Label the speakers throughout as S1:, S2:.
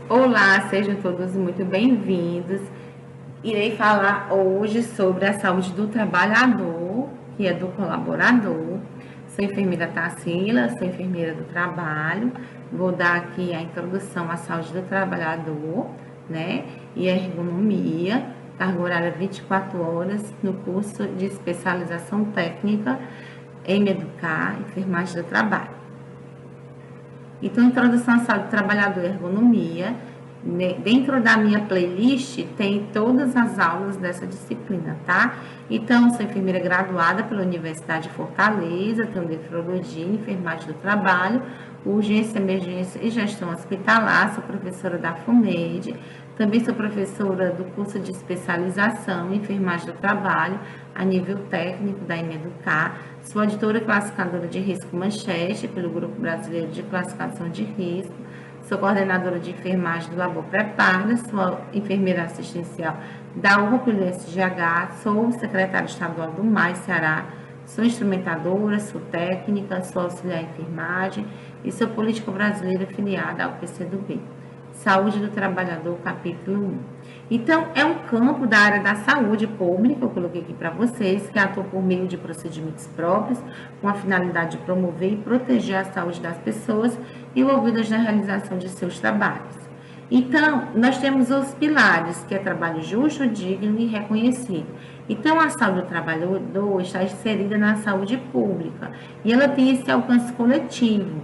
S1: Olá, sejam todos muito bem-vindos. Irei falar hoje sobre a saúde do trabalhador, que é do colaborador. Sou enfermeira Tarsila, sou enfermeira do trabalho. Vou dar aqui a introdução à saúde do trabalhador, né? E a ergonomia, carga horária 24 horas no curso de especialização técnica em Educar, enfermagem do trabalho. Então, introdução à saúde do trabalhador e ergonomia. Dentro da minha playlist tem todas as aulas dessa disciplina, tá? Então, sou enfermeira graduada pela Universidade de Fortaleza, tenho nefrologia, enfermagem do trabalho, urgência, emergência e gestão hospitalar, sou professora da FUMED, também sou professora do curso de especialização em enfermagem do trabalho, a nível técnico da Emeducar, sou editora e classificadora de risco Manchete, pelo Grupo Brasileiro de Classificação de Risco, sou coordenadora de enfermagem do Labor Prepara, sou enfermeira assistencial da UPA pelo SGH, sou secretária estadual do MAI Ceará, sou instrumentadora, sou técnica, sou auxiliar em enfermagem e sou política brasileira filiada ao PCdoB. Saúde do Trabalhador, capítulo 1. Então, é um campo da área da saúde pública, eu coloquei aqui para vocês, que atua por meio de procedimentos próprios, com a finalidade de promover e proteger a saúde das pessoas envolvidas na realização de seus trabalhos. Então, nós temos os pilares, que é trabalho justo, digno e reconhecido. Então, a saúde do trabalhador está inserida na saúde pública e ela tem esse alcance coletivo.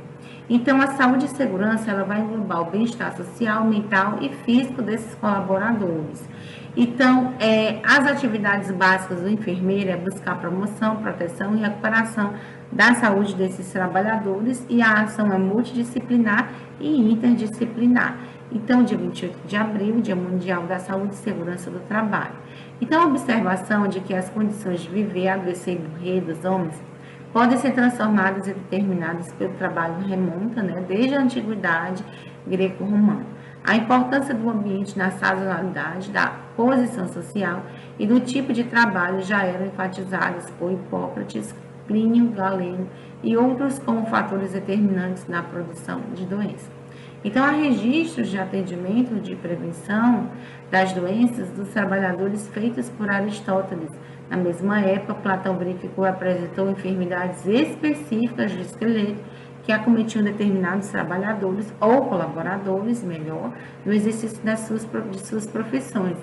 S1: Então, a saúde e segurança, ela vai englobar o bem-estar social, mental e físico desses colaboradores. Então, as atividades básicas do enfermeiro é buscar promoção, proteção e recuperação da saúde desses trabalhadores, e a ação é multidisciplinar e interdisciplinar. Então, dia 28 de abril, Dia Mundial da Saúde e Segurança do Trabalho. Então, a observação de que as condições de viver, adoecer e morrer dos homens podem ser transformadas e determinadas pelo trabalho remonta, né, desde a antiguidade greco-romana. A importância do ambiente na sazonalidade, da posição social e do tipo de trabalho já eram enfatizadas por Hipócrates, Plínio, Galeno e outros como fatores determinantes na produção de doenças. Então, há registros de atendimento de prevenção das doenças dos trabalhadores feitos por Aristóteles. Na mesma época, Platão verificou e apresentou enfermidades específicas do esqueleto que acometiam determinados trabalhadores ou colaboradores, melhor, no exercício de suas profissões.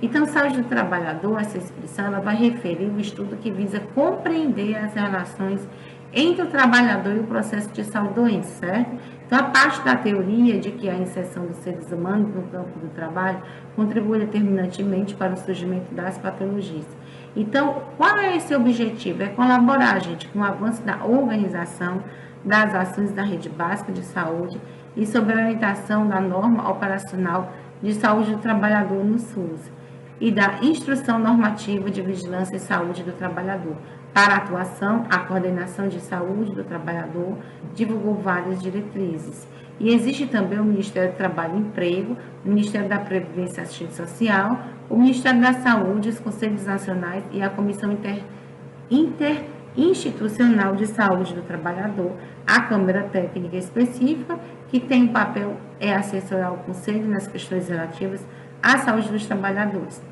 S1: Então, saúde do trabalhador, essa expressão, ela vai referir o estudo que visa compreender as relações entre o trabalhador e o processo de saúde-doença, certo? Então, a parte da teoria de que a inserção dos seres humanos no campo do trabalho contribui determinantemente para o surgimento das patologias. Então, qual é esse objetivo? É colaborar, gente, com o avanço da organização das ações da rede básica de saúde e sobre a orientação da norma operacional de saúde do trabalhador no SUS e da instrução normativa de vigilância e saúde do trabalhador. Para a atuação, a coordenação de saúde do trabalhador divulgou várias diretrizes. E existe também o Ministério do Trabalho e Emprego, o Ministério da Previdência e Assistência Social, o Ministério da Saúde, os Conselhos Nacionais e a Comissão Interinstitucional de Saúde do Trabalhador, a Câmara Técnica Específica, que tem o papel assessorar o Conselho nas questões relativas à saúde dos trabalhadores.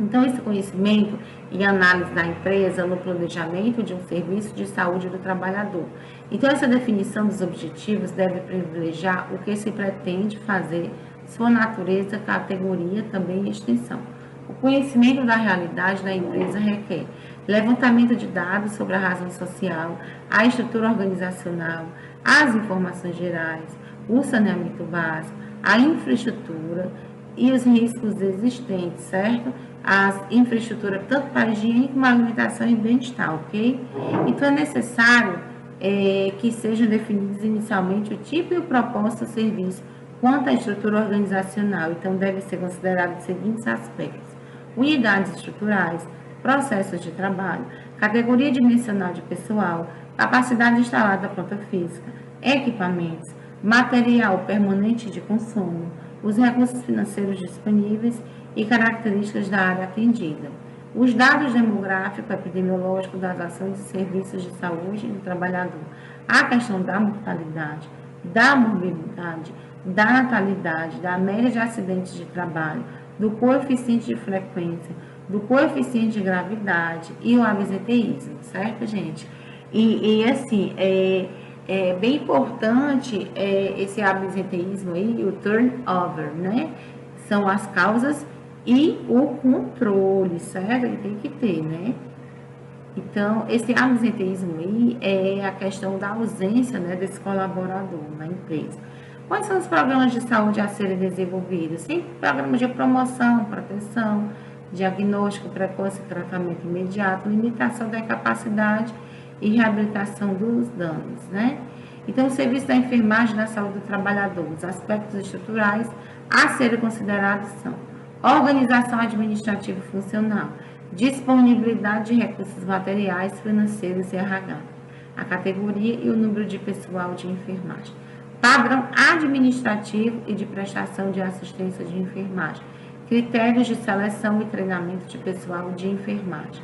S1: Então, esse conhecimento e análise da empresa no planejamento de um serviço de saúde do trabalhador. Então, essa definição dos objetivos deve privilegiar o que se pretende fazer, sua natureza, categoria, também e extensão. O conhecimento da realidade da empresa requer levantamento de dados sobre a razão social, a estrutura organizacional, as informações gerais, o saneamento básico, a infraestrutura e os riscos existentes, certo? A infraestrutura tanto para higiene como alimentação e bem-estar, ok? Então, é necessário que sejam definidos inicialmente o tipo e o propósito do serviço quanto à estrutura organizacional. Então, devem ser considerados os seguintes aspectos: unidades estruturais, processos de trabalho, categoria dimensional de pessoal, capacidade instalada da planta física, equipamentos, material permanente de consumo, os recursos financeiros disponíveis e características da área atendida. Os dados demográficos, epidemiológicos das ações e serviços de saúde do trabalhador. A questão da mortalidade, da morbidade, da natalidade, da média de acidentes de trabalho, do coeficiente de frequência, do coeficiente de gravidade e o absenteísmo, certo, gente? E assim, é bem importante esse absenteísmo aí, o turnover, né? São as causas e o controle, certo? Que tem que ter, né? Então, esse absenteísmo aí é a questão da ausência, né, desse colaborador na empresa. Quais são os programas de saúde a serem desenvolvidos? Sim, programas de promoção, proteção, diagnóstico precoce, tratamento imediato, limitação da incapacidade e reabilitação dos danos, né? Então, o serviço da enfermagem na saúde do trabalhador, os aspectos estruturais a serem considerados são organização administrativa e funcional, disponibilidade de recursos materiais, financeiros e RH, a categoria e o número de pessoal de enfermagem, padrão administrativo e de prestação de assistência de enfermagem, critérios de seleção e treinamento de pessoal de enfermagem.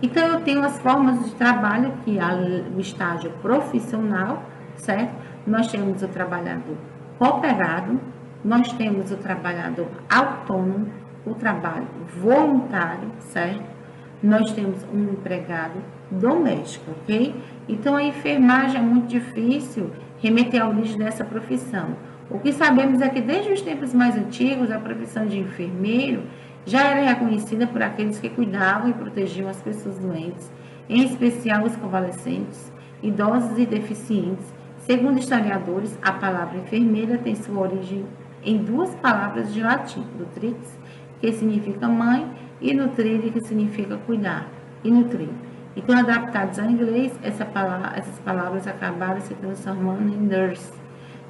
S1: Então, eu tenho as formas de trabalho, que é o estágio profissional, certo? Nós temos o trabalhador cooperado, nós temos o trabalhador autônomo, o trabalho voluntário, certo? Nós temos um empregado doméstico, ok? Então, a enfermagem é muito difícil remeter à origem dessa profissão. O que sabemos é que desde os tempos mais antigos, a profissão de enfermeiro já era reconhecida por aqueles que cuidavam e protegiam as pessoas doentes, em especial os convalescentes, idosos e deficientes. Segundo historiadores, a palavra enfermeira tem sua origem em duas palavras de latim, nutrix, que significa mãe, e nutrire, que significa cuidar e nutrir. Então, adaptados ao inglês, essas palavras acabaram se transformando em nurse,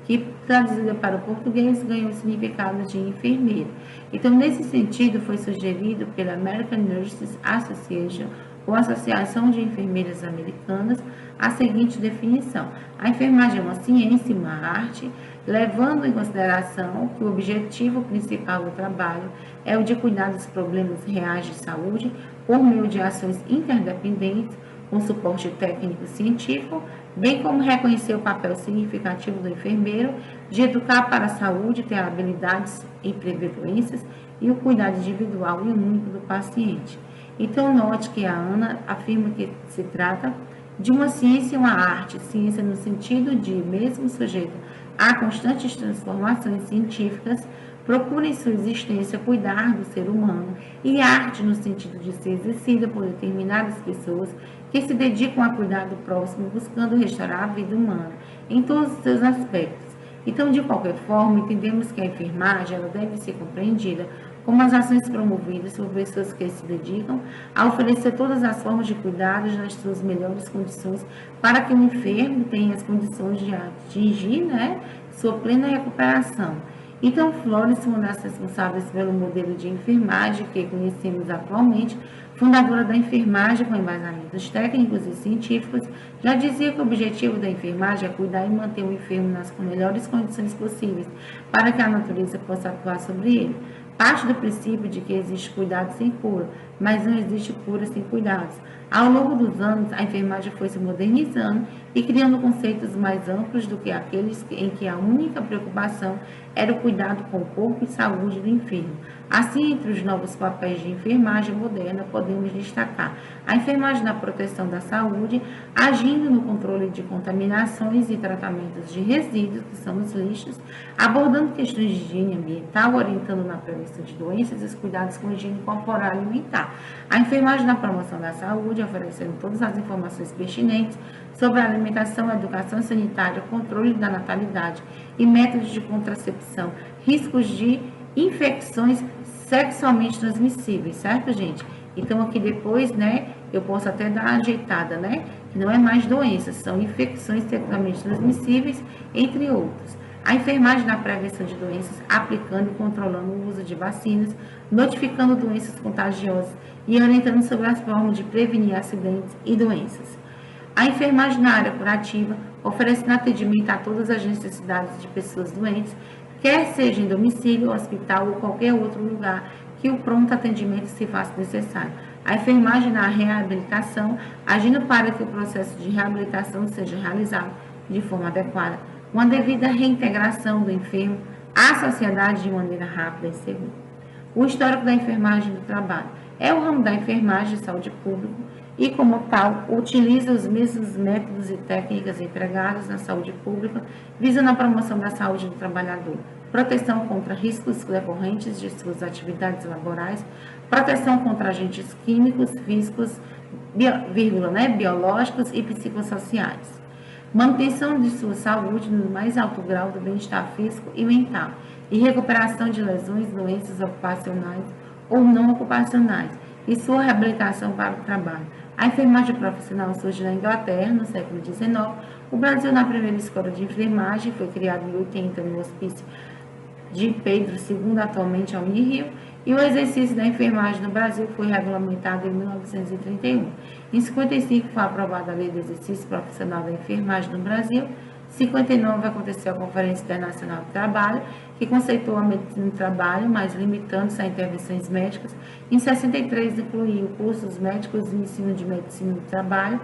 S1: que traduzida para o português ganhou o significado de enfermeira. Então, nesse sentido, foi sugerido pela American Nurses Association, ou Associação de Enfermeiras Americanas, a seguinte definição: a enfermagem é uma ciência e uma arte, levando em consideração que o objetivo principal do trabalho é o de cuidar dos problemas reais de saúde por meio de ações interdependentes, com suporte técnico e científico, bem como reconhecer o papel significativo do enfermeiro de educar para a saúde, ter habilidades em prever doenças e o cuidado individual e único do paciente. Então, note que a Ana afirma que se trata de uma ciência e uma arte, ciência no sentido de, mesmo sujeito a constantes transformações científicas, procura em sua existência cuidar do ser humano, e arte no sentido de ser exercida por determinadas pessoas que se dedicam a cuidar do próximo, buscando restaurar a vida humana em todos os seus aspectos. Então, de qualquer forma, entendemos que a enfermagem ela deve ser compreendida como as ações promovidas por pessoas que se dedicam a oferecer todas as formas de cuidados nas suas melhores condições para que o enfermo tenha as condições de atingir, né, sua plena recuperação. Então, Flores, uma das responsáveis pelo modelo de enfermagem que conhecemos atualmente, fundadora da enfermagem com embasamentos técnicos e científicos, já dizia que o objetivo da enfermagem é cuidar e manter o enfermo nas melhores condições possíveis para que a natureza possa atuar sobre ele. Parte do princípio de que existe cuidado sem cura, mas não existe cura sem cuidados. Ao longo dos anos, a enfermagem foi se modernizando e criando conceitos mais amplos do que aqueles em que a única preocupação era o cuidado com o corpo e saúde do enfermo. Assim, entre os novos papéis de enfermagem moderna, podemos destacar a enfermagem na proteção da saúde, agindo no controle de contaminações e tratamentos de resíduos, que são os lixos, abordando questões de higiene ambiental, orientando na prevenção de doenças e os cuidados com a higiene corporal e alimentar. A enfermagem na promoção da saúde, oferecendo todas as informações pertinentes sobre a alimentação, educação sanitária, controle da natalidade e métodos de contracepção, riscos de infecções sexualmente transmissíveis, certo, gente? Então, aqui depois, né, eu posso até dar uma ajeitada, né, que não é mais doenças, são infecções sexualmente transmissíveis, entre outros. A enfermagem na prevenção de doenças, aplicando e controlando o uso de vacinas, notificando doenças contagiosas e orientando sobre as formas de prevenir acidentes e doenças. A enfermagem na área curativa, oferecendo atendimento a todas as necessidades de pessoas doentes, quer seja em domicílio, hospital ou qualquer outro lugar que o pronto atendimento se faça necessário. A enfermagem na reabilitação, agindo para que o processo de reabilitação seja realizado de forma adequada, com a devida reintegração do enfermo à sociedade de maneira rápida e segura. O histórico da enfermagem do trabalho é o ramo da enfermagem de saúde pública e, como tal, utiliza os mesmos métodos e técnicas empregados na saúde pública, visando a promoção da saúde do trabalhador, proteção contra riscos decorrentes de suas atividades laborais, proteção contra agentes químicos, físicos, biológicos e psicossociais, manutenção de sua saúde no mais alto grau do bem-estar físico e mental, e recuperação de lesões, doenças ocupacionais ou não ocupacionais, e sua reabilitação para o trabalho. A enfermagem profissional surge na Inglaterra, no século XIX. O Brasil, na primeira escola de enfermagem, foi criado em 80 no hospício de Pedro II, atualmente é Unirio, e o exercício da enfermagem no Brasil foi regulamentado em 1931. Em 55 foi aprovada a Lei do Exercício Profissional da Enfermagem no Brasil. Em 59 aconteceu a Conferência Internacional do Trabalho, que conceitou a medicina do trabalho, mas limitando-se a intervenções médicas. Em 63 incluiu cursos médicos e ensino de medicina do trabalho.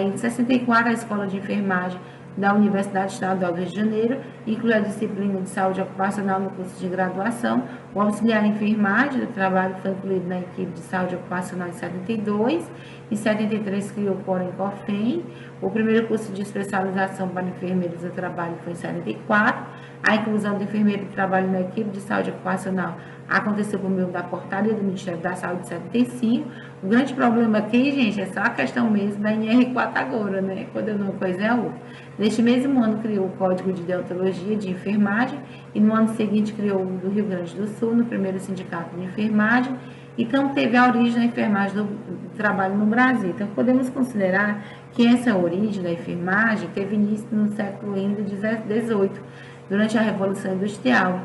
S1: Em 64 a Escola de Enfermagem da Universidade Estadual do Rio de Janeiro, inclui a disciplina de saúde ocupacional no curso de graduação. O auxiliar em enfermagem do trabalho foi incluído na equipe de saúde ocupacional em 72. Em 73 criou o Corem-Cofem. O primeiro curso de especialização para enfermeiros do trabalho foi em 74. A inclusão do enfermeiro do trabalho na equipe de saúde ocupacional aconteceu por meio da portaria do Ministério da Saúde de 75. O grande problema aqui, gente, é só a questão mesmo da NR4 agora, né? Quando uma coisa é a outra. Neste mesmo ano criou o Código de Deontologia de Enfermagem e no ano seguinte criou o do Rio Grande do Sul, no primeiro sindicato de enfermagem. Então, teve a origem da enfermagem do trabalho no Brasil. Então, podemos considerar que essa origem da enfermagem teve início no século ainda XVIII, durante a Revolução Industrial,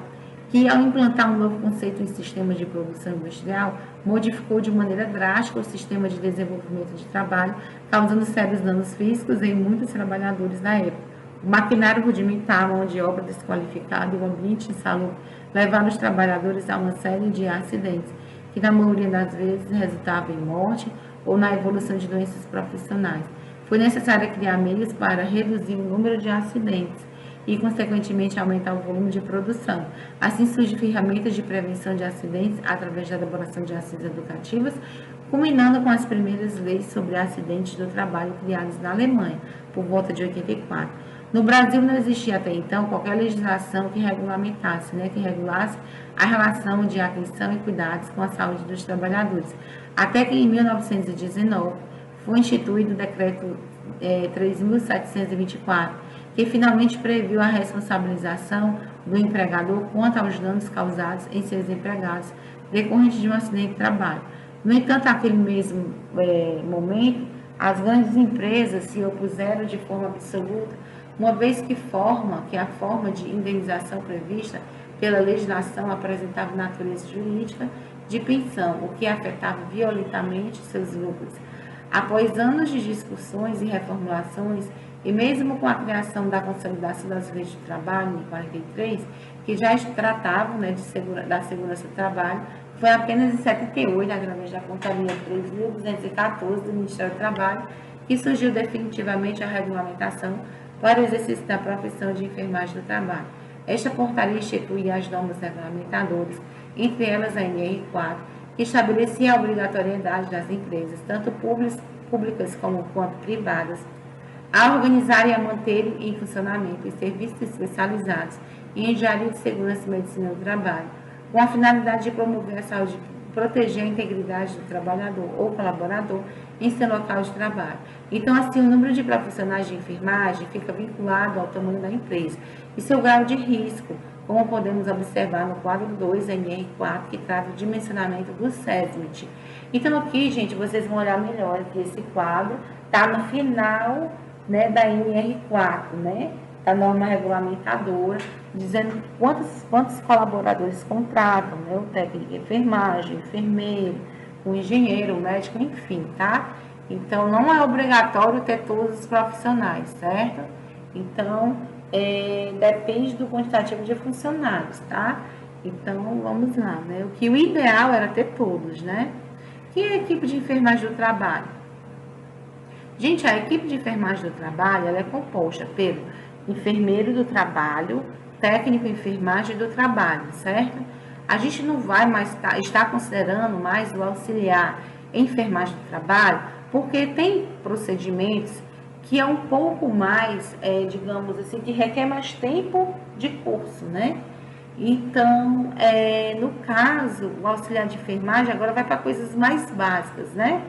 S1: que, ao implantar um novo conceito em sistemas de produção industrial, modificou de maneira drástica o sistema de desenvolvimento de trabalho, causando sérios danos físicos em muitos trabalhadores da época. O maquinário rudimentar, a mão de obra desqualificada e o ambiente insalubre levaram os trabalhadores a uma série de acidentes, que na maioria das vezes resultavam em morte ou na evolução de doenças profissionais. Foi necessário criar meios para reduzir o número de acidentes e, consequentemente, aumentar o volume de produção. Assim, surgem ferramentas de prevenção de acidentes através da elaboração de ações educativas, culminando com as primeiras leis sobre acidentes do trabalho criadas na Alemanha, por volta de 84. No Brasil, não existia até então qualquer legislação que regulamentasse, que regulasse a relação de atenção e cuidados com a saúde dos trabalhadores. Até que, em 1919, foi instituído o Decreto 3.724, que finalmente previu a responsabilização do empregador quanto aos danos causados em seus empregados decorrentes de um acidente de trabalho. No entanto, naquele mesmo momento, as grandes empresas se opuseram de forma absoluta, uma vez que a forma de indenização prevista pela legislação apresentava natureza jurídica de pensão, o que afetava violentamente seus lucros. Após anos de discussões e reformulações, e mesmo com a criação da consolidação das leis de trabalho, em 43, que já tratavam da segurança do trabalho, foi apenas em 78, através da portaria 3.214 do Ministério do Trabalho, que surgiu definitivamente a regulamentação para o exercício da profissão de enfermagem do trabalho. Esta portaria instituía as normas regulamentadoras, entre elas a NR4, que estabelecia a obrigatoriedade das empresas, tanto públicas quanto privadas, a organizar e a manter em funcionamento os serviços especializados em engenharia de segurança e medicina do trabalho, com a finalidade de promover a saúde, proteger a integridade do trabalhador ou colaborador em seu local de trabalho. Então, assim, o número de profissionais de enfermagem fica vinculado ao tamanho da empresa e seu grau de risco, como podemos observar no quadro 2, NR4, que trata o dimensionamento do SESMIT. Então, aqui, gente, vocês vão olhar melhor que esse quadro está no final, da NR4, da norma regulamentadora, dizendo quantos colaboradores contratam, o técnico de enfermagem, enfermeiro, o engenheiro, o médico, enfim, tá? Então, não é obrigatório ter todos os profissionais, certo? Então, depende do quantitativo de funcionários, tá? Então, vamos lá, O que o ideal era ter todos, Que é a equipe de enfermagem do trabalho? Gente, a equipe de enfermagem do trabalho, ela é composta pelo enfermeiro do trabalho, técnico em enfermagem do trabalho, certo? A gente não vai mais estar considerando mais o auxiliar em enfermagem do trabalho, porque tem procedimentos que é um pouco mais, digamos assim, que requer mais tempo de curso, né? Então, no caso, o auxiliar de enfermagem agora vai para coisas mais básicas, né?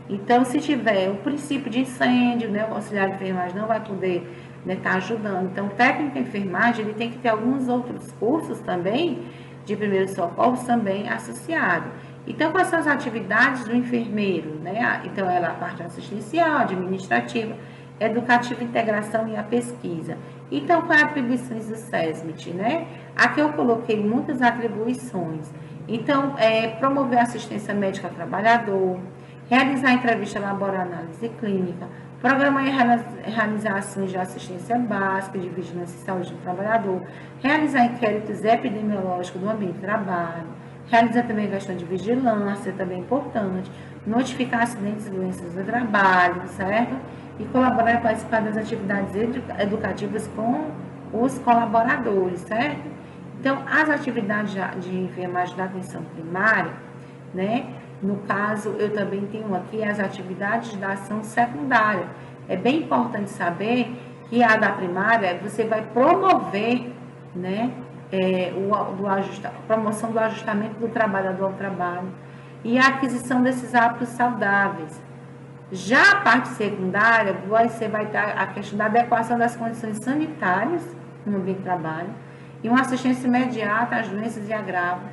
S1: Então, se tiver o princípio de incêndio, né, o auxiliar de enfermagem não vai poder, né, estar ajudando. Então, o técnico em enfermagem, ele tem que ter alguns outros cursos também, de primeiros socorros também associado. Então, quais são as atividades do enfermeiro, né? Então, ela é a parte assistencial, administrativa, educativa, integração e a pesquisa. Então, quais atribuições do SESMIT, né? Aqui eu coloquei muitas atribuições. Então, promover assistência médica ao trabalhador, realizar entrevista laboral, análise clínica, programar e realizar ações de assistência básica, de vigilância e saúde do trabalhador, realizar inquéritos epidemiológicos do ambiente de trabalho, realizar também a questão de vigilância, também importante, notificar acidentes e doenças do trabalho, certo? E colaborar e participar das atividades educativas com os colaboradores, certo? Então, as atividades de enfermagem da atenção primária, né? No caso, eu também tenho aqui as atividades da ação secundária. É bem importante saber que a da primária, você vai promover, né? Promoção do ajustamento do trabalhador ao trabalho e a aquisição desses hábitos saudáveis. Já a parte secundária, você vai ter a questão da adequação das condições sanitárias no ambiente de trabalho e uma assistência imediata às doenças e agravos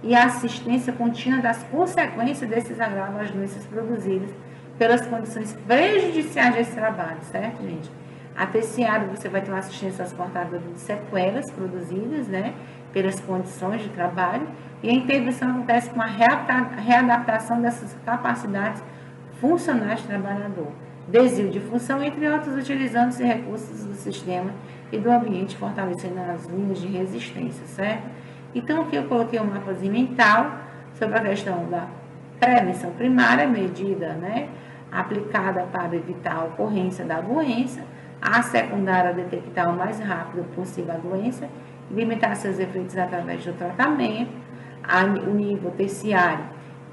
S1: e a assistência contínua das consequências desses agravos às doenças produzidas pelas condições prejudiciais desse trabalho, certo, gente? A terciária, você vai ter uma assistência aos portadores de sequelas produzidas, né, pelas condições de trabalho, e a intervenção acontece com a readaptação dessas capacidades funcionais do trabalhador, desvio de função, entre outros, utilizando-se recursos do sistema e do ambiente, fortalecendo as linhas de resistência, certo? Então, aqui eu coloquei um mapazinho mental sobre a questão da prevenção primária, medida, né, aplicada para evitar a ocorrência da doença, a secundária, detectar o mais rápido possível a doença, limitar seus efeitos através do tratamento, o nível terciário,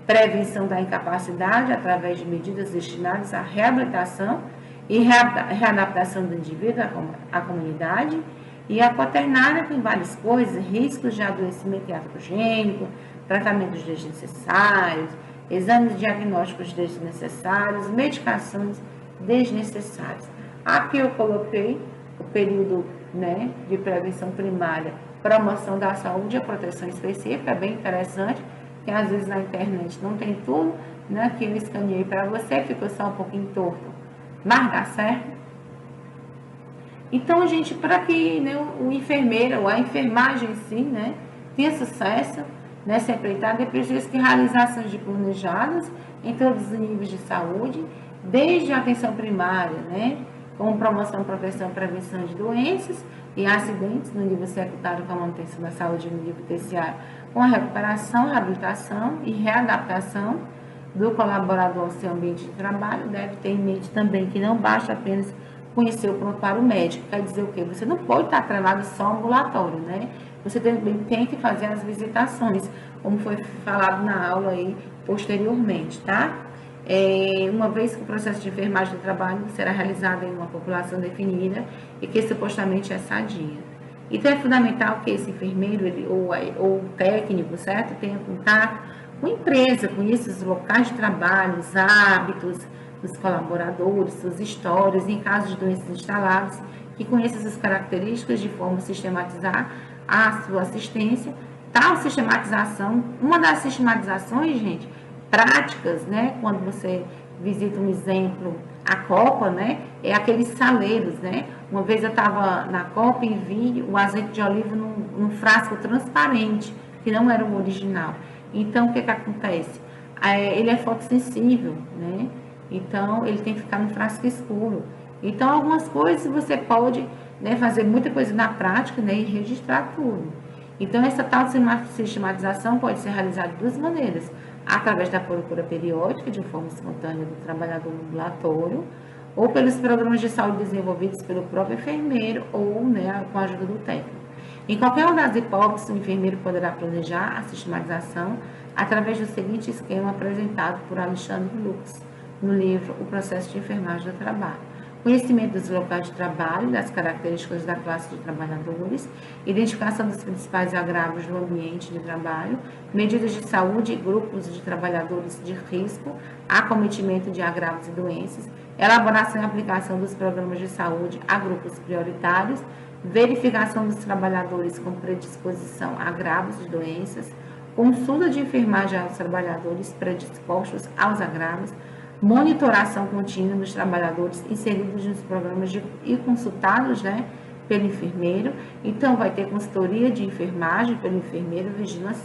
S1: prevenção da incapacidade através de medidas destinadas à reabilitação e readaptação do indivíduo à comunidade, e a quaternária tem várias coisas, riscos de adoecimento iatrogênico, tratamentos desnecessários, exames diagnósticos desnecessários, medicações desnecessárias. Aqui eu coloquei o período, né, de prevenção primária, promoção da saúde e a proteção específica, é bem interessante, que às vezes na internet não tem tudo, né, que eu escaneei para você, ficou só um pouquinho torto, mas dá certo. Então, gente, para que, né, o enfermeiro ou a enfermagem em si, né, tenha sucesso nessa empreitada, é preciso que realizar ações planejadas em todos os níveis de saúde, desde a atenção primária, né, com promoção, proteção e prevenção de doenças e acidentes no nível secundário, com a manutenção da saúde no nível terciário, com a recuperação, reabilitação e readaptação do colaborador ao seu ambiente de trabalho. Deve ter em mente também que não basta apenas conhecer o prontuário médico, quer dizer o quê? Você não pode estar atrelado só ao ambulatório, né? Você também tem que fazer as visitações, como foi falado na aula aí posteriormente, tá? Uma vez que o processo de enfermagem do trabalho será realizado em uma população definida e que supostamente é sadia. Então, é fundamental que esse enfermeiro ou técnico, certo, tenha contato com a empresa, conheça os locais de trabalho, os hábitos dos colaboradores, suas histórias, em caso de doenças instaladas, que conheça essas características de forma a sistematizar a sua assistência. Tal sistematização, uma das sistematizações, gente, práticas, né, quando você visita um exemplo, a Copa, né, é aqueles saleiros, né, uma vez eu estava na Copa e vi o azeite de oliva num frasco transparente, que não era o original. Então, o que que acontece? Ele é fotossensível, né, então ele tem que ficar no frasco escuro. Então, algumas coisas você pode, né, fazer muita coisa na prática, né, e registrar tudo. Então, essa tal sistematização pode ser realizada de duas maneiras: através da procura periódica, de forma espontânea do trabalhador no ambulatório, ou pelos programas de saúde desenvolvidos pelo próprio enfermeiro ou, né, com a ajuda do técnico. Em qualquer uma das hipóteses, o enfermeiro poderá planejar a sistematização através do seguinte esquema apresentado por Alexandre Lux no livro O Processo de Enfermagem do Trabalho. Conhecimento dos locais de trabalho, das características da classe de trabalhadores, identificação dos principais agravos do ambiente de trabalho, medidas de saúde, grupos de trabalhadores de risco, acometimento de agravos e doenças, elaboração e aplicação dos programas de saúde a grupos prioritários, verificação dos trabalhadores com predisposição a agravos de doenças, consulta de enfermagem aos trabalhadores predispostos aos agravos, monitoração contínua dos trabalhadores inseridos nos programas e consultados, né, pelo enfermeiro. Então, vai ter consultoria de enfermagem pelo enfermeiro, vigilância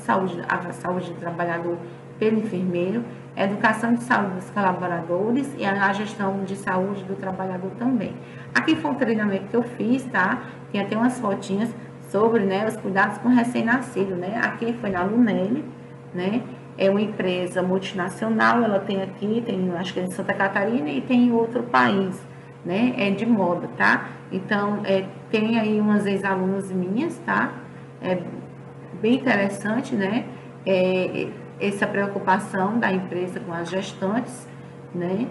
S1: à saúde do trabalhador pelo enfermeiro, educação de saúde dos colaboradores e a gestão de saúde do trabalhador também. Aqui foi um treinamento que eu fiz, tá? Tem até umas fotinhas sobre, né, os cuidados com recém-nascido, né? Aqui foi na Lunelli, né? É uma empresa multinacional, ela tem aqui, tem, acho que é em Santa Catarina e tem em outro país, né? É de moda, tá? Então, tem aí umas ex-alunas minhas, tá? É bem interessante, né? Essa preocupação da empresa com as gestantes, né?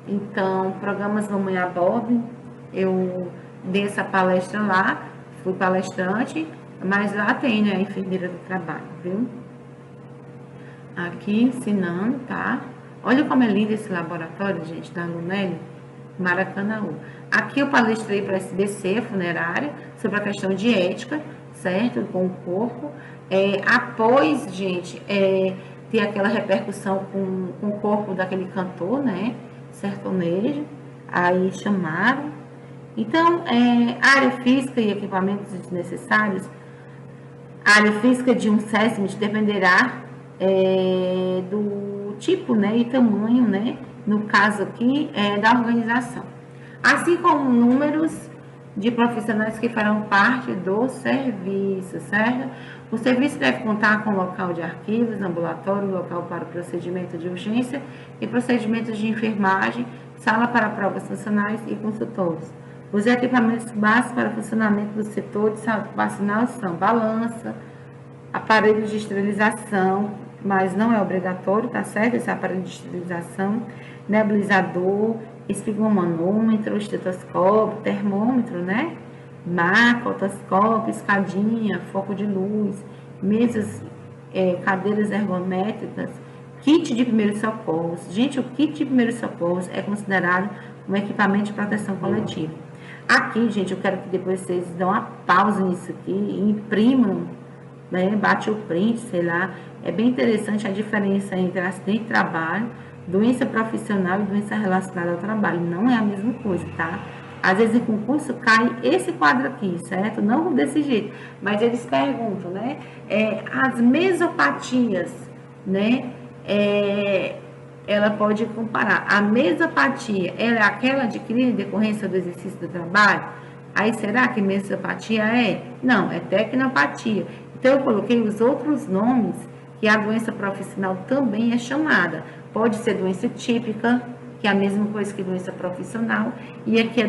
S1: Então, programas Mamãe a Bordo, eu dei essa palestra lá, fui palestrante, mas lá tem, né, a enfermeira do trabalho, viu? Aqui ensinando, tá? Olha como é lindo esse laboratório, gente, da Lunelli, Maracanã. Aqui eu palestrei para a SBC, a funerária, sobre a questão de ética, certo? Com o corpo. Após, gente, ter aquela repercussão com o corpo daquele cantor, né? Sertanejo. Aí chamaram. Então, área física e equipamentos desnecessários. A área física de um SESMIT dependerá do tipo, né, e tamanho, né, no caso aqui, da organização. Assim como números de profissionais que farão parte do serviço, certo? O serviço deve contar com local de arquivos, ambulatório, local para o procedimento de urgência e procedimentos de enfermagem, sala para provas funcionais e consultórios. Os equipamentos básicos para o funcionamento do setor de saúde ocupacional são balança, aparelhos de esterilização, mas não é obrigatório, tá certo? Esse aparelho de esterilização, nebulizador, espigomanômetro, estetoscópio, termômetro, né? Maca, otoscópio, escadinha, foco de luz, mesas, cadeiras ergométricas, kit de primeiros socorros. Gente, o kit de primeiros socorros é considerado um equipamento de proteção coletiva. Aqui, gente, eu quero que depois vocês dão uma pausa nisso aqui e imprimam, né? Bate o print, sei lá. É bem interessante a diferença entre acidente de trabalho, doença profissional e doença relacionada ao trabalho. Não é a mesma coisa, tá? Às vezes em concurso cai esse quadro aqui, certo? Não desse jeito, mas eles perguntam, né? As mesopatias, né? Ela pode comparar. A mesopatia, ela é aquela adquirida em decorrência do exercício do trabalho? Aí, será que mesopatia é? Não, é tecnopatia. Então, eu coloquei os outros nomes que a doença profissional também é chamada. Pode ser doença típica, que é a mesma coisa que doença profissional, e aqui a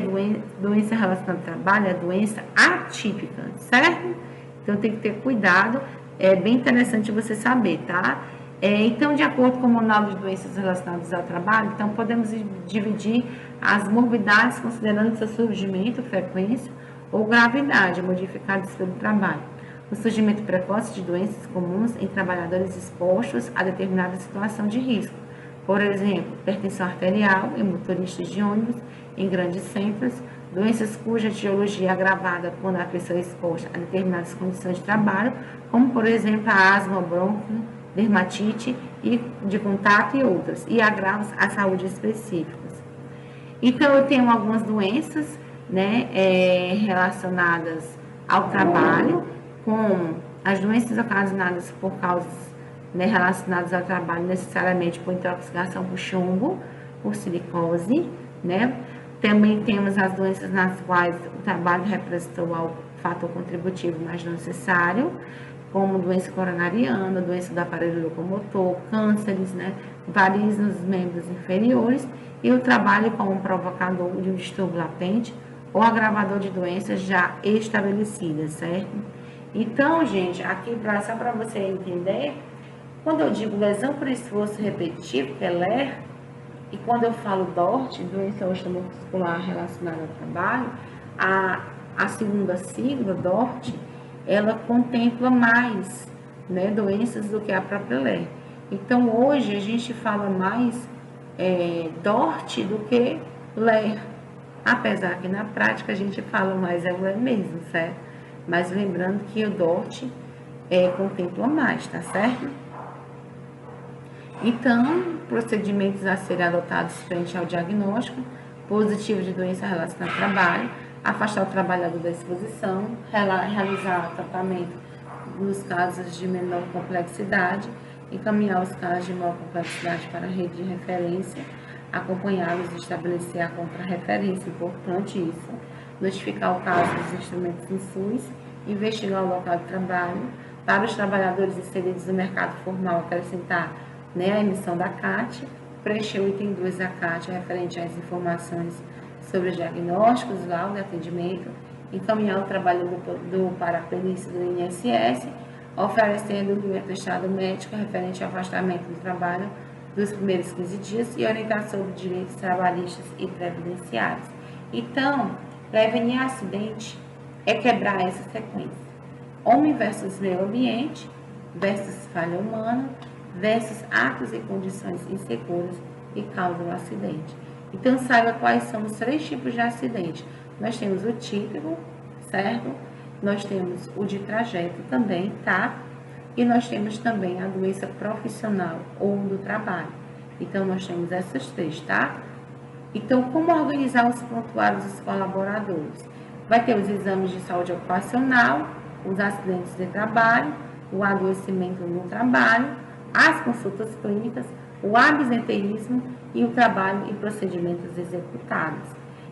S1: doença relacionada ao trabalho é doença atípica, certo? Então, tem que ter cuidado, é bem interessante você saber, tá? Então, de acordo com o Manual de Doenças Relacionadas ao Trabalho, então podemos dividir as morbidades considerando seu surgimento, frequência ou gravidade modificadas pelo trabalho. O surgimento precoce de doenças comuns em trabalhadores expostos a determinada situação de risco. Por exemplo, hipertensão arterial em motoristas de ônibus em grandes centros, doenças cuja etiologia é agravada quando a pessoa é exposta a determinadas condições de trabalho, como, por exemplo, a asma, bronquio, dermatite e de contato e outras, e agravos à saúde específicos. Então, eu tenho algumas doenças, né, relacionadas ao trabalho, como as doenças ocasionadas por causas, né, relacionadas ao trabalho, necessariamente por intoxicação por chumbo, por silicose, né? Também temos as doenças nas quais o trabalho representou fator contributivo, mas não necessário, como doença coronariana, doença do aparelho locomotor, cânceres, né, varizes nos membros inferiores, e o trabalho como provocador de um distúrbio latente ou agravador de doenças já estabelecidas, certo? Então, gente, aqui só para você entender, quando eu digo lesão por esforço repetitivo, que é LER, e quando eu falo DORT, doença osteomuscular relacionada ao trabalho, a segunda sigla, DORT, ela contempla mais, né, doenças do que a própria LER. Então, hoje, a gente fala mais DORT do que LER, apesar que na prática a gente fala mais o LER mesmo, certo? Mas lembrando que o DORT contempla mais, tá certo? Então, procedimentos a serem adotados frente ao diagnóstico positivo de doença relacionada ao trabalho, afastar o trabalhador da exposição, realizar tratamento nos casos de menor complexidade, encaminhar os casos de maior complexidade para a rede de referência, acompanhá-los e estabelecer a contrarreferência, importante isso, notificar o caso dos instrumentos em SUS, investigar o local de trabalho, para os trabalhadores inseridos no mercado formal acrescentar, né, a emissão da CAT, preencher o item 2 da CAT referente às informações sobre os diagnósticos, laudo e atendimento, encaminhar o trabalhador para a planície do INSS, oferecendo o atestado médico referente ao afastamento do trabalho dos primeiros 15 dias e orientar sobre direitos trabalhistas e previdenciários. Então, prevenir acidente é quebrar essa sequência. Homem versus meio ambiente, versus falha humana, versus atos e condições inseguras que causam o acidente. Então, saiba quais são os 3 tipos de acidente. Nós temos o típico, certo? Nós temos o de trajeto também, tá? E nós temos também a doença profissional ou do trabalho. Então, nós temos essas 3, tá? Então, como organizar os prontuários dos colaboradores? Vai ter os exames de saúde ocupacional, os acidentes de trabalho, o adoecimento no trabalho, as consultas clínicas, o absenteísmo e o trabalho e procedimentos executados.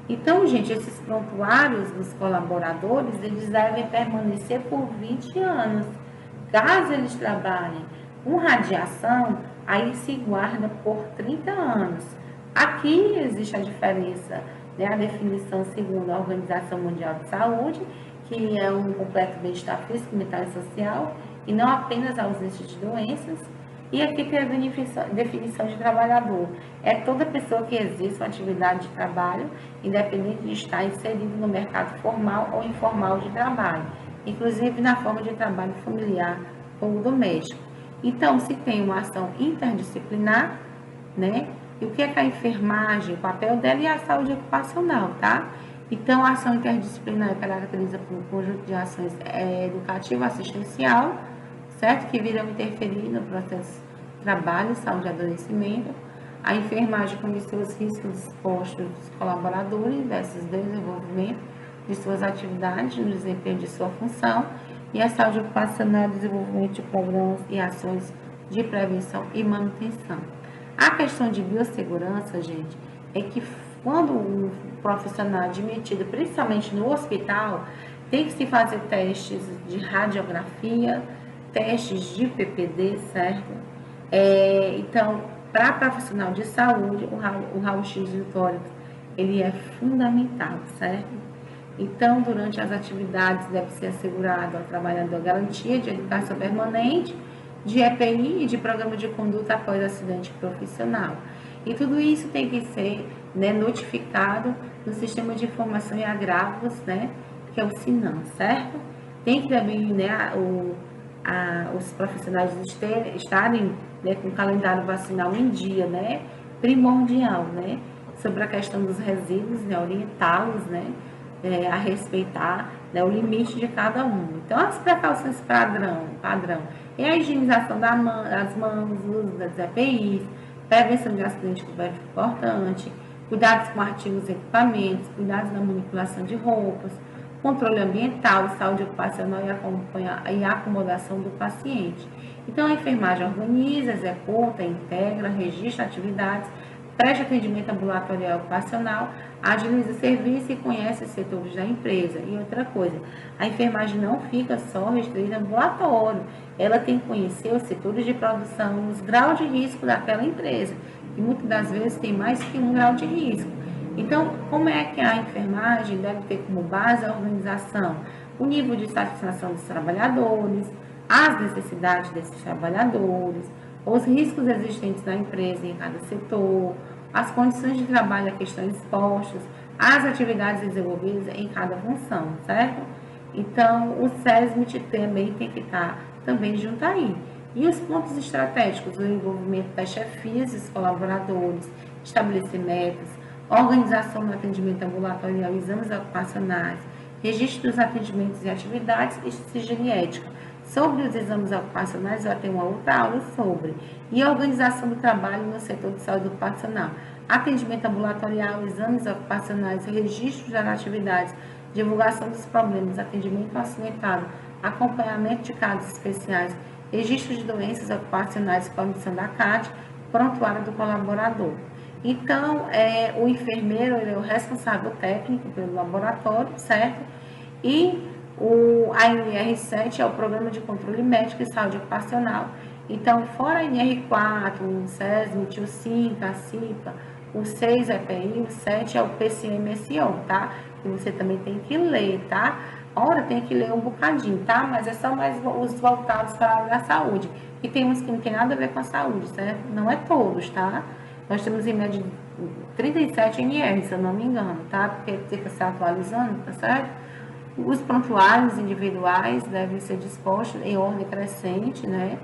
S1: Então, gente, esses prontuários dos colaboradores, eles devem permanecer por 20 anos. Caso eles trabalhem com radiação, aí se guarda por 30 anos. Aqui existe a diferença, né, a definição segundo a Organização Mundial de Saúde, que é um completo bem-estar físico, mental e social, e não apenas a ausência de doenças. E aqui tem a definição de trabalhador. É toda pessoa que exerce uma atividade de trabalho, independente de estar inserido no mercado formal ou informal de trabalho, inclusive na forma de trabalho familiar ou doméstico. Então, se tem uma ação interdisciplinar, né? E o que é que a enfermagem, o papel dela e a saúde ocupacional, tá? Então, a ação interdisciplinar caracteriza por um conjunto de ações educativo-assistencial, certo? Que viram interferir no processo de trabalho, saúde e adoecimento. A enfermagem conheceu os riscos expostos dos colaboradores versus desenvolvimento de suas atividades no desempenho de sua função. E a saúde ocupacional, desenvolvimento de programas e ações de prevenção e manutenção. A questão de biossegurança, gente, é que quando o profissional é admitido, principalmente no hospital, tem que se fazer testes de radiografia, testes de PPD, certo? Então, para profissional de saúde, o raio-x do tórax, ele é fundamental, certo? Então, durante as atividades, deve ser assegurado ao trabalhador garantia de educação permanente, de EPI e de programa de conduta após acidente profissional. E tudo isso tem que ser, né, notificado no Sistema de Informação e Agravos, né, que é o SINAM, certo? Tem que também, né, os profissionais estarem, né, com o calendário vacinal em dia, né, primordial, né, sobre a questão dos resíduos, né, orientá-los, né, a respeitar, né, o limite de cada um. Então, as precauções padrão é a higienização das mãos, o uso das EPIs, prevenção de acidente importante, cuidados com artigos e equipamentos, cuidados na manipulação de roupas, controle ambiental, saúde ocupacional e acomodação do paciente. Então, a enfermagem organiza, executa, integra, registra atividades presta atendimento ambulatorial ocupacional, agiliza o serviço e conhece os setores da empresa. E outra coisa, a enfermagem não fica só restrita ao ambulatório, ela tem que conhecer os setores de produção, os graus de risco daquela empresa, que muitas das vezes tem mais que um grau de risco. Então, como é que a enfermagem deve ter como base a organização? O nível de satisfação dos trabalhadores, as necessidades desses trabalhadores, os riscos existentes na empresa em cada setor, as condições de trabalho a que estão expostos, as atividades desenvolvidas em cada função, certo? Então, o SESMIT também tem que estar também junto aí. E os pontos estratégicos, o envolvimento das chefias e dos colaboradores, estabelecer metas, organização do atendimento ambulatorial, exames ocupacionais, registro dos atendimentos e atividades e sigilo e ética. Sobre os exames ocupacionais, eu tenho uma outra aula sobre. E a organização do trabalho no setor de saúde ocupacional. Atendimento ambulatorial, exames ocupacionais, registro das atividades, divulgação dos problemas, atendimento acidentado, acompanhamento de casos especiais, registro de doenças ocupacionais, comissão da CAT, prontuário do colaborador. Então, o enfermeiro ele é o responsável técnico pelo laboratório, certo? E a NR7 é o Programa de Controle Médico e Saúde Ocupacional. Então, fora a NR4, o SESMIT, o CINCA, a CIPA, o 6 é EPI, o 7 é o PCMSO, tá? Que você também tem que ler, tá? Ora, tem que ler um bocadinho, tá? Mas é só mais os voltados para a área da saúde. E tem uns que não tem nada a ver com a saúde, certo? Não é todos, tá? Nós temos em média 37 NR, se eu não me engano, tá? Porque fica se atualizando, tá certo? Os prontuários individuais devem ser dispostos em ordem crescente, né?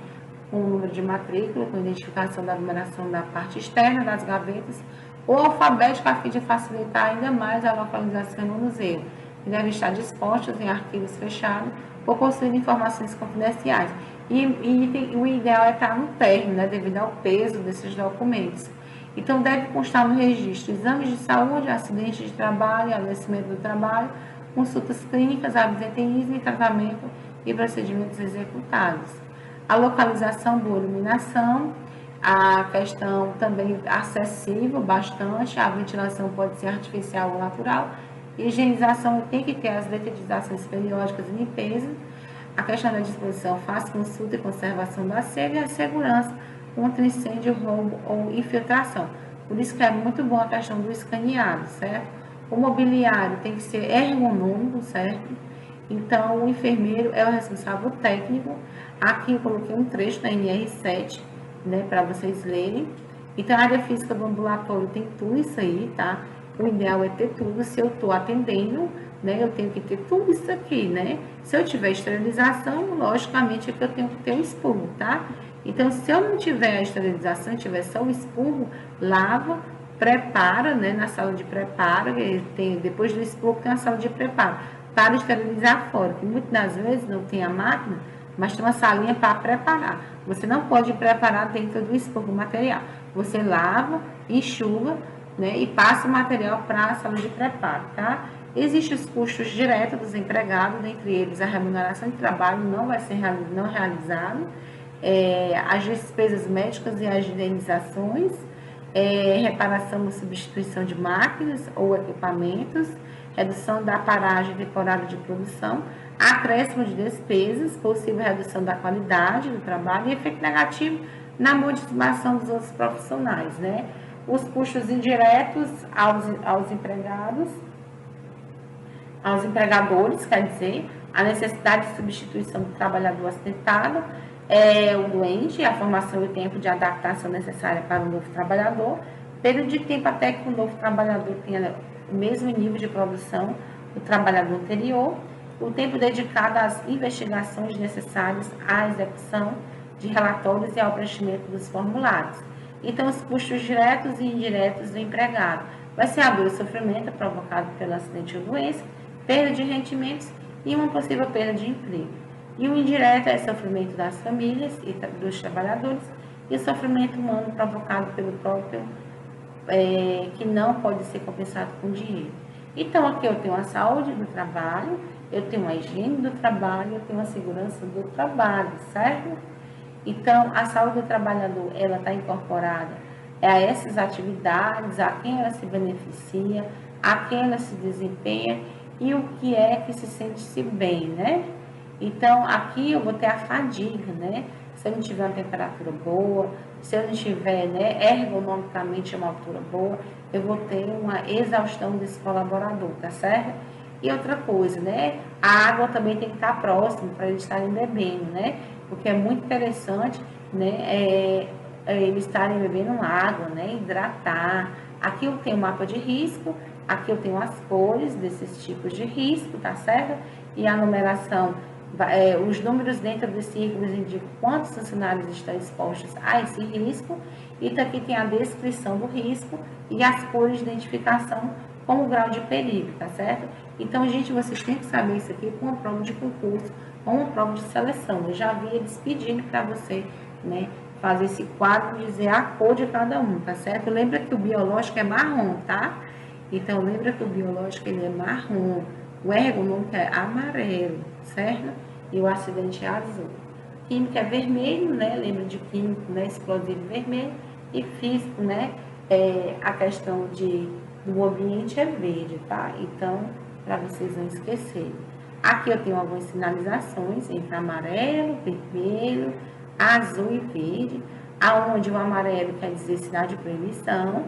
S1: Com o número de matrícula, com identificação da numeração da parte externa das gavetas, ou alfabético a fim de facilitar ainda mais a localização no museu. E devem estar dispostos em arquivos fechados ou possuir informações confidenciais. E o ideal é estar no término, né? Devido ao peso desses documentos. Então, deve constar no registro exames de saúde, acidentes de trabalho, adoecimento do trabalho, consultas clínicas, absenteísmo e tratamento e procedimentos executados. A localização, boa iluminação, a questão também acessível, bastante, a ventilação pode ser artificial ou natural, higienização tem que ter as detetizações periódicas e limpeza, a questão da disposição fácil, consulta e conservação da sede e a segurança contra incêndio, roubo ou infiltração. Por isso que é muito bom a questão do escaneado, certo? O mobiliário tem que ser ergonômico, certo? Então, o enfermeiro é o responsável técnico. Aqui eu coloquei um trecho da NR7, né, para vocês lerem. Então, a área física do ambulatório tem tudo isso aí, tá? O ideal é ter tudo. Se eu estou atendendo, né, eu tenho que ter tudo isso aqui, né? Se eu tiver esterilização, logicamente é que eu tenho que ter o expurgo, tá? Então, se eu não tiver a esterilização, tiver só o expurgo, lava, prepara, né, na sala de preparo, depois do expurgo tem a sala de preparo, para esterilizar fora, que muitas das vezes não tem a máquina, mas tem uma salinha para preparar. Você não pode preparar dentro do expurgo material. Você lava, enxuga, né, e passa o material para a sala de preparo, tá? Existem os custos diretos dos empregados, dentre eles a remuneração de trabalho não vai ser não realizado, as despesas médicas e as indenizações, reparação ou substituição de máquinas ou equipamentos, redução da paragem temporária de produção, acréscimo de despesas, possível redução da qualidade do trabalho e efeito negativo na motivação dos outros profissionais, né? Os custos indiretos aos empregados, aos empregadores, quer dizer, a necessidade de substituição do trabalhador acidentado, o doente, a formação e o tempo de adaptação necessária para o novo trabalhador, período de tempo até que o novo trabalhador tenha o mesmo nível de produção do trabalhador anterior, o tempo dedicado às investigações necessárias à execução de relatórios e ao preenchimento dos formulários. Então, os custos diretos e indiretos do empregado. Vai ser a dor e sofrimento provocado pelo acidente ou doença, perda de rendimentos e uma possível perda de emprego. E o indireto é o sofrimento das famílias e dos trabalhadores e o sofrimento humano provocado pelo próprio, que não pode ser compensado com dinheiro. Então, aqui eu tenho a saúde do trabalho, eu tenho a higiene do trabalho, eu tenho a segurança do trabalho, certo? Então, a saúde do trabalhador, ela está incorporada a essas atividades, a quem ela se beneficia, a quem ela se desempenha e o que é que se sente-se bem, né? Então, aqui eu vou ter a fadiga, né? Se eu não tiver uma temperatura boa, se eu não tiver, né, ergonomicamente uma altura boa, eu vou ter uma exaustão desse colaborador, tá certo? E outra coisa, né? A água também tem que estar próxima para eles estarem bebendo, né? Porque é muito interessante, né? Eles estarem bebendo água, né? Hidratar. Aqui eu tenho o mapa de risco, aqui eu tenho as cores desses tipos de risco, tá certo? E a numeração, os números dentro dos círculos indicam quantos funcionários estão expostos a esse risco. E aqui tem a descrição do risco e as cores de identificação com o grau de perigo, tá certo? Então, gente, vocês têm que saber isso aqui com uma prova de concurso, com uma prova de seleção. Eu já vi eles pedindo para você, né, fazer esse quadro e dizer a cor de cada um, tá certo? Lembra que o biológico é marrom, tá? Então, lembra que o biológico ele é marrom, o ergonômico é amarelo, certo? E o acidente é azul. Químico é vermelho, né? Lembra de químico, né? Explosivo vermelho. E físico, né? A questão do ambiente é verde, tá? Então, para vocês não esquecerem. Aqui eu tenho algumas sinalizações entre amarelo, vermelho, azul e verde, aonde o amarelo quer dizer sinal de proibição,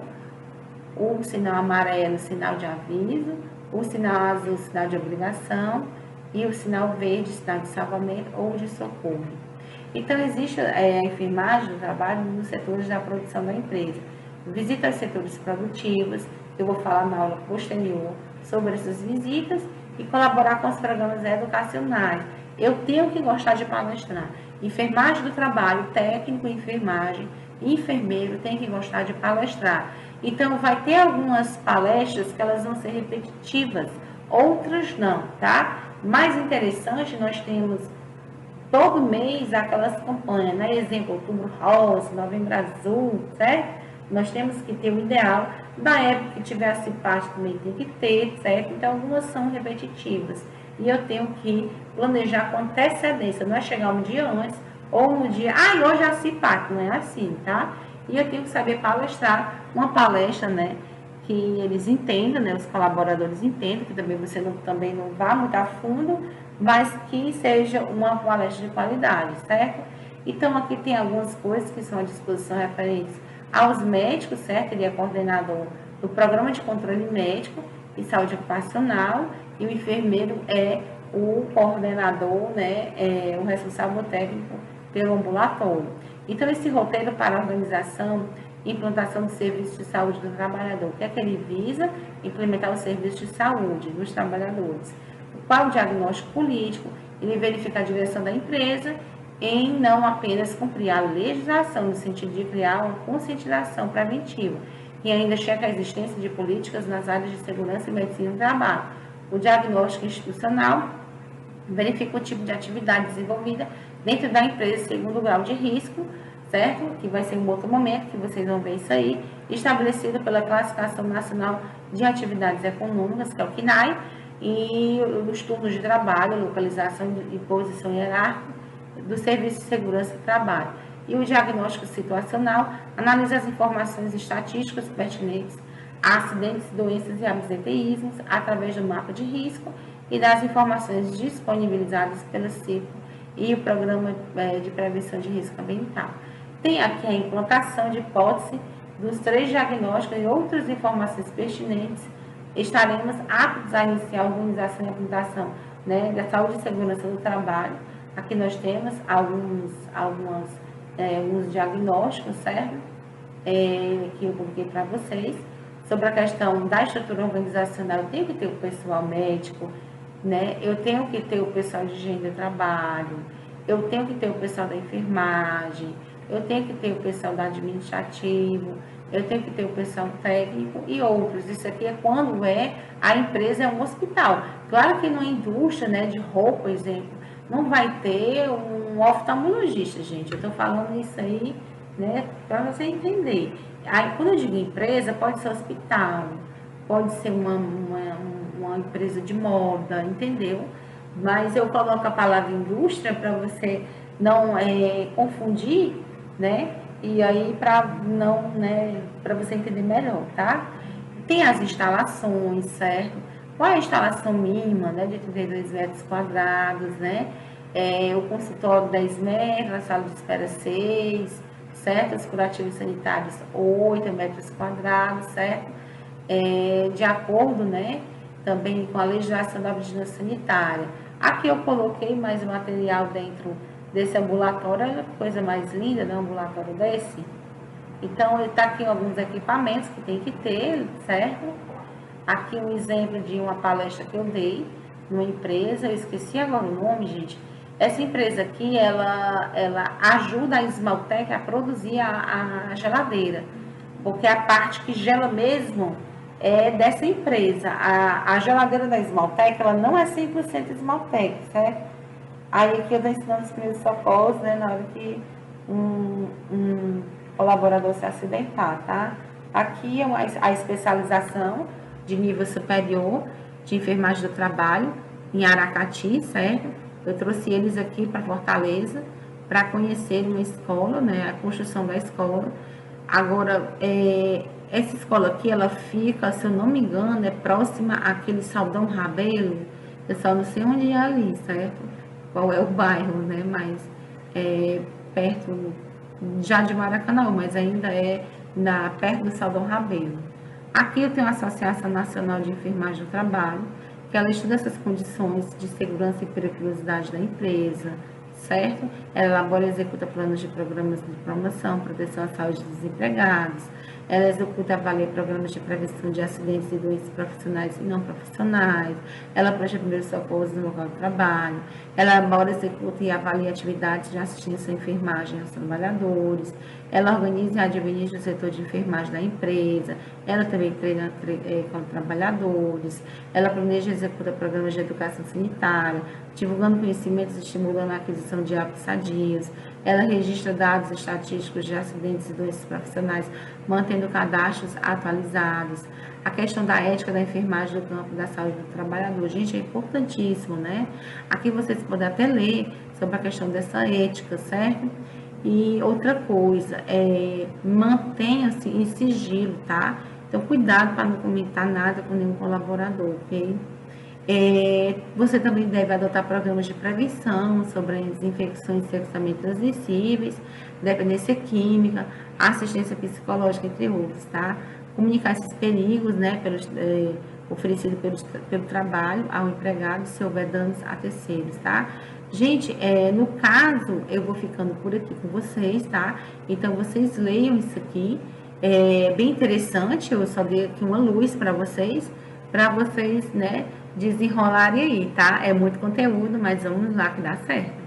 S1: o sinal amarelo, sinal de aviso, o sinal azul, sinal de obrigação, e o sinal verde, sinal de salvamento ou de socorro. Então, existe a enfermagem do trabalho nos setores da produção da empresa. Visita aos setores produtivos, eu vou falar na aula posterior sobre essas visitas, e colaborar com os programas educacionais. Eu tenho que gostar de palestrar. Enfermagem do trabalho, técnico em enfermagem, enfermeiro tem que gostar de palestrar. Então, vai ter algumas palestras que elas vão ser repetitivas, outras não, tá? Mais interessante, nós temos todo mês aquelas campanhas, né? Exemplo, Outubro Rosa, Novembro Azul, certo? Nós temos que ter o ideal, da época que tiver a CIPAT também tem que ter, certo? Então, algumas são repetitivas. E eu tenho que planejar com antecedência, não é chegar um dia antes, ou no dia, hoje é a CIPAT, não é assim, tá? E eu tenho que saber palestrar, uma palestra, né? Que eles entendam, né? Os colaboradores entendam, que também você também não vá muito a fundo, mas que seja uma palestra de qualidade, certo? Então, aqui tem algumas coisas que são à disposição referentes aos médicos, certo? Ele é coordenador do Programa de Controle Médico e Saúde Ocupacional, e o enfermeiro é o coordenador, né? O responsável técnico pelo ambulatório. Então, esse roteiro para a organização e implantação de serviços de saúde do trabalhador, o que é que ele visa? Implementar os serviços de saúde dos trabalhadores. Qual o diagnóstico político? Ele verifica a direção da empresa em não apenas cumprir a legislação, no sentido de criar uma conscientização preventiva, e ainda checa a existência de políticas nas áreas de segurança e medicina do trabalho. O diagnóstico institucional verifica o tipo de atividade desenvolvida dentro da empresa segundo o grau de risco, certo? Que vai ser em outro momento, que vocês vão ver isso aí, estabelecido pela Classificação Nacional de Atividades Econômicas, que é o CNAE, e os turnos de trabalho, localização e posição hierárquica do Serviço de Segurança do Trabalho. E o diagnóstico situacional analisa as informações estatísticas pertinentes a acidentes, doenças e absenteísmos através do mapa de risco e das informações disponibilizadas pelo CIPO e o Programa de Prevenção de Risco Ambiental. Tem aqui a implantação de hipótese dos 3 diagnósticos e outras informações pertinentes. Estaremos aptos a iniciar a organização e implantação, né, da saúde e segurança do trabalho. Aqui nós temos alguns diagnósticos, certo? Que eu coloquei para vocês. Sobre a questão da estrutura organizacional, eu tenho que ter o pessoal médico, né? Eu tenho que ter o pessoal de higiene do trabalho, eu tenho que ter o pessoal da enfermagem, eu tenho que ter o pessoal da administrativo, eu tenho que ter o pessoal técnico e outros. Isso aqui é quando a empresa é um hospital. Claro que numa indústria, né, de roupa, exemplo, não vai ter um oftalmologista, gente. Eu estou falando isso aí, né, para você entender. Aí, quando eu digo empresa, pode ser hospital, pode ser uma empresa de moda, entendeu? Mas eu coloco a palavra indústria para você não confundir, né? E aí, para não, né, para você entender melhor, tá? Tem as instalações, certo? Qual é a instalação mínima, né, de 32 metros quadrados, né? O consultório 10 metros, a sala de espera 6, certo? Os curativos sanitários 8 metros quadrados, certo? De acordo, né, também com a legislação da vigilância sanitária. Aqui eu coloquei mais material dentro desse ambulatório, olha que coisa mais linda, né, um ambulatório desse. Então, ele está aqui alguns equipamentos que tem que ter, certo? Aqui um exemplo de uma palestra que eu dei numa empresa, eu esqueci agora o nome, gente. Essa empresa aqui, ela ajuda a Esmaltec a produzir a geladeira, porque a parte que gela mesmo é dessa empresa. A geladeira da Esmaltec, ela não é 100% Esmaltec, certo? Aí aqui eu estou ensinando os primeiros socorros, né, na hora que um colaborador se acidentar, tá? Aqui é a especialização de nível superior de enfermagem do trabalho em Aracati, certo? Eu trouxe eles aqui para Fortaleza para conhecer uma escola, né? A construção da escola. Agora, essa escola aqui, ela fica, se eu não me engano, é próxima àquele Saldão Rabelo. Eu só não sei onde é ali, certo? Qual é o bairro, né? Mas perto já de Maracanã, mas ainda perto do Saldão Rabelo. Aqui eu tenho a Associação Nacional de Enfermagem do Trabalho, que ela estuda essas condições de segurança e periculosidade da empresa, certo? Ela elabora e executa planos de programas de promoção, proteção à saúde dos empregados. Ela executa e avalia programas de prevenção de acidentes e doenças profissionais e não profissionais. Ela presta primeiros socorros no local de trabalho. Ela elabora, executa e avalia atividades de assistência à enfermagem aos trabalhadores. Ela organiza e administra o setor de enfermagem da empresa. Ela também treina com trabalhadores. Ela planeja e executa programas de educação sanitária, divulgando conhecimentos e estimulando a aquisição de hábitos sadios. Ela registra dados estatísticos de acidentes e doenças profissionais, mantendo cadastros atualizados. A questão da ética da enfermagem do campo da saúde do trabalhador. Gente, é importantíssimo, né? Aqui vocês podem até ler sobre a questão dessa ética, certo? E outra coisa, mantenha-se em sigilo, tá? Então, cuidado para não comentar nada com nenhum colaborador, ok? Você também deve adotar programas de prevenção sobre as infecções sexualmente transmissíveis, dependência química, assistência psicológica, entre outros, tá? Comunicar esses perigos, né, oferecidos pelo trabalho ao empregado, se houver danos a terceiros, tá? Gente, no caso, eu vou ficando por aqui com vocês, tá? Então, vocês leiam isso aqui, é bem interessante, eu só dei aqui uma luz para vocês, né, desenrolarem aí, tá? É muito conteúdo, mas vamos lá que dá certo.